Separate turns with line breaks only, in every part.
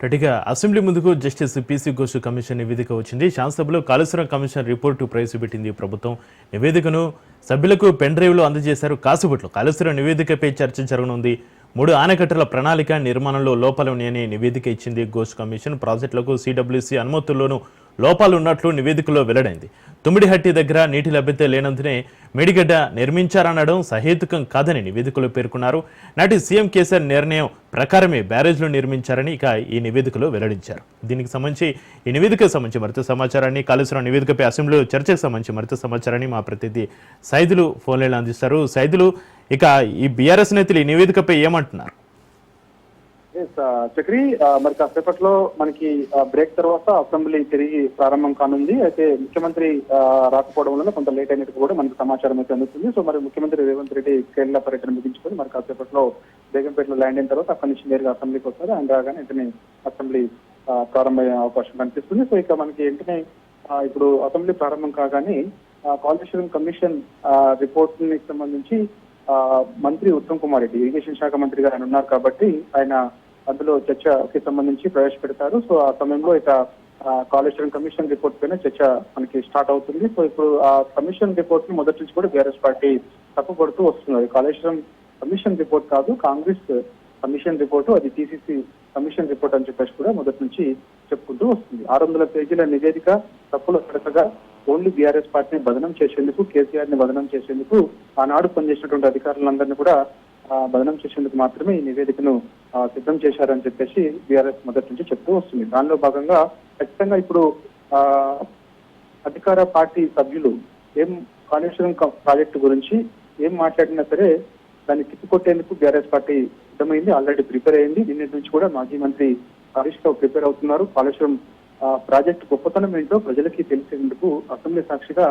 రెడ్డిగా assembly ముందుకు justice PC Ghosh commission నివేదిక వచ్చింది. శాసనసభలో కాళేశ్వరం కమిషన్ రిపోర్టు ప్రవేశపెట్టింది ప్రభుత్వం. నివేదికను సభ్యులకు పెన్ డ్రైవ్లో అందజేశారు. కాసేపట్లో కాళేశ్వరం నివేదికపై చర్చ జరగనుంది. 3 ఆనకట్టల ప్రణాళిక నిర్మాణంలో లోపాలు ఉన్నాయని నివేదిక ఇచ్చింది ఘోష్ కమిషన్. ప్రాజెక్టులకు సిడబ్ల్యూసీ అనుమతుల్లోనూ లోపాలు ఉన్నట్లు నివేదికలో వెల్లడైంది. తుమ్మిడిహట్టి దగ్గర నీటి లభ్యత లేనందునే మేడిగడ్డ నిర్మించారనడం సహేతుకం కాదని నివేదికలో పేర్కొన్నారు. నాటి సీఎం కేసీఆర్ నిర్ణయం ప్రకారమే బ్యారేజ్లు నిర్మించారని ఇక ఈ నివేదికలో వెల్లడించారు. దీనికి సంబంధించి ఈ నివేదికకు సంబంధించి మరింత సమాచారాన్ని, కాళేశ్వరం నివేదికపై అసెంబ్లీలో చర్చకు సంబంధించి మరింత సమాచారాన్ని మా ప్రతినిధి సైదులు ఫోన్లైన్లో అందిస్తారు. సైదులు, ఇక ఈ బీఆర్ఎస్ నేతలు ఈ నివేదికపై ఏమంటున్నారు?
చక్రి, మరి కాసేపట్లో మనకి బ్రేక్ తర్వాత అసెంబ్లీ తిరిగి ప్రారంభం కానుంది. అయితే ముఖ్యమంత్రి రాకపోవడం వల్ల కొంత లేట్ అయినట్టు కూడా మనకు సమాచారం అయితే అందుతుంది. సో మరి ముఖ్యమంత్రి రేవంత్ రెడ్డి కేరళ పర్యటన ముగించుకొని మరి కాసేపట్లో బేగంపేటలో ల్యాండ్ అయిన తర్వాత అక్కడి నుంచి నేరుగా అసెంబ్లీకి వస్తారు. ఆయన రాగానే వెంటనే అసెంబ్లీ ప్రారంభమయ్యే అవకాశం కనిపిస్తుంది. సో ఇక మనకి వెంటనే ఇప్పుడు అసెంబ్లీ ప్రారంభం కాగానే కాళేశ్వరం కమిషన్ రిపోర్ట్ కి సంబంధించి మంత్రి ఉత్తమ్ కుమార్ రెడ్డి, ఇరిగేషన్ శాఖ మంత్రిగా ఆయన ఉన్నారు కాబట్టి ఆయన అందులో చర్చకి సంబంధించి ప్రవేశపెడతారు. సో ఆ సమయంలో ఇక కాళేశ్వరం కమిషన్ రిపోర్ట్ పైన చర్చ మనకి స్టార్ట్ అవుతుంది. సో ఇప్పుడు ఆ కమిషన్ రిపోర్ట్ ని మొదటి నుంచి కూడా బీఆర్ఎస్ పార్టీ తప్పుపడుతూ వస్తున్నారు. కాళేశ్వరం కమిషన్ రిపోర్ట్ కాదు, కాంగ్రెస్ కమిషన్ రిపోర్టు, అది టీసీసీ కమిషన్ రిపోర్ట్ అని చెప్పేసి కూడా మొదటి నుంచి చెప్పుకుంటూ వస్తుంది. 600 పేజీల నివేదిక తప్పుల తరచుగా ఓన్లీ బీఆర్ఎస్ పార్టీని బదనం చేసేందుకు, కేసీఆర్ ని బదనం చేసేందుకు, ఆనాడు పనిచేసినటువంటి అధికారులందరినీ కూడా బదనం చేసేందుకు మాత్రమే ఈ నివేదికను సిద్ధం చేశారని చెప్పేసి బీఆర్ఎస్ మొదటి నుంచి చెప్తూ వస్తుంది. దానిలో భాగంగా ఖచ్చితంగా ఇప్పుడు అధికార పార్టీ సభ్యులు ఏం కాళేశ్వరం ప్రాజెక్టు గురించి ఏం మాట్లాడినా సరే దాన్ని తిప్పికొట్టేందుకు బీఆర్ఎస్ పార్టీ సిద్ధమైంది, ఆల్రెడీ ప్రిపేర్ అయింది. నిన్నటి నుంచి కూడా మాజీ మంత్రి హరీష్ రావు ప్రిపేర్ అవుతున్నారు. కాళేశ్వరం ప్రాజెక్టు గొప్పతనం ఏంటో ప్రజలకి తెలిసేందుకు అసెంబ్లీ సాక్షిగా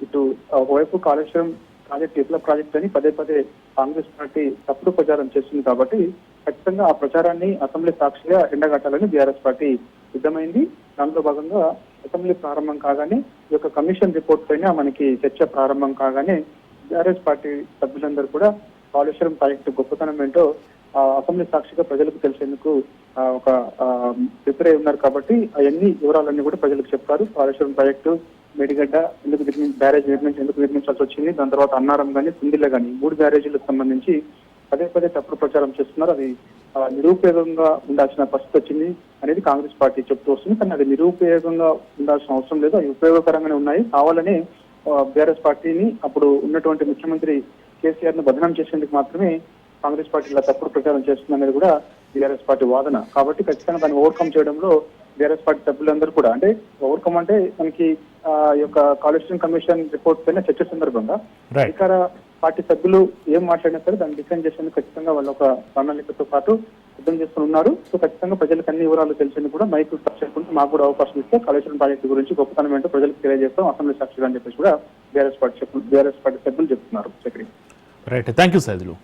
ఇటు ఒకవైపు కాళేశ్వరం ప్రాజెక్ట్ విప్లవ ప్రాజెక్ట్ అని పదే పదే కాంగ్రెస్ పార్టీ తప్పుడు ప్రచారం చేస్తుంది కాబట్టి ఖచ్చితంగా ఆ ప్రచారాన్ని అసెంబ్లీ సాక్షిగా ఎండగట్టాలని బీఆర్ఎస్ పార్టీ సిద్ధమైంది. దానిలో భాగంగా అసెంబ్లీ ప్రారంభం కాగానే ఈ యొక్క కమిషన్ రిపోర్ట్ పైన మనకి చర్చ ప్రారంభం కాగానే బీఆర్ఎస్ పార్టీ సభ్యులందరూ కూడా కాళేశ్వరం ప్రాజెక్టు గొప్పతనం ఏంటో అసెంబ్లీ సాక్షిగా ప్రజలకు తెలిసేందుకు ఒక ప్రిపేర్ అయి ఉన్నారు కాబట్టి అవన్నీ వివరాలన్నీ కూడా ప్రజలకు చెప్తారు. కాళేశ్వరం ప్రాజెక్టు మేడిగడ్డ బ్యారేజ్ ఎందుకు నిర్మించాల్సి వచ్చింది, దాని తర్వాత అన్నారం కానీ కుందిళ్ళ కానీ 3 బ్యారేజీలకు సంబంధించి పదే పదే తప్పుడు ప్రచారం చేస్తున్నారు. అది నిరుపయోగంగా ఉండాల్సిన పరిస్థితి వచ్చింది అనేది కాంగ్రెస్ పార్టీ చెప్తూ వస్తుంది. కానీ అది నిరుపయోగంగా ఉండాల్సిన అవసరం లేదు, అవి ఉపయోగకరంగానే ఉన్నాయి. కావాలని బీఆర్ఎస్ పార్టీని అప్పుడు ఉన్నటువంటి ముఖ్యమంత్రి కేసీఆర్ ను బదనాం చేసేందుకు మాత్రమే కాంగ్రెస్ పార్టీ ఇలా తప్పుడు ప్రచారం చేస్తుంది అనేది కూడా బీఆర్ఎస్ పార్టీ వాదన. కాబట్టి ఖచ్చితంగా దాన్ని ఓవర్కమ్ చేయడంలో బీఆర్ఎస్ పార్టీ సభ్యులందరూ కూడా, అంటే ఓవర్కమ్ అంటే మనకి ఈ యొక్క కాళేశ్వరం కమిషన్ రిపోర్ట్ పైన చర్చ సందర్భంగా అధికార పార్టీ సభ్యులు ఏం మాట్లాడినా సరే దాన్ని డిఫెండ్ చేసేందుకు ఖచ్చితంగా వాళ్ళు ఒక ప్రణాళికతో పాటు సిద్ధం చేసుకుని ఉన్నారు. సో ఖచ్చితంగా ప్రజలకు అన్ని వివరాలు తెలిసేందుకు కూడా మైక్ చేసుకుంటూ మాకు కూడా అవకాశం ఇస్తే కాళేశ్వరం ప్రాజెక్టు గురించి గొప్పతనం ఏంటో ప్రజలకు తెలియజేస్తాం అసెంబ్లీ సాక్షిగా అని చెప్పేసి కూడా బీఆర్ఎస్ పార్టీ సభ్యులు చెప్తున్నారు. Chakri,
right, thank you Saidulu.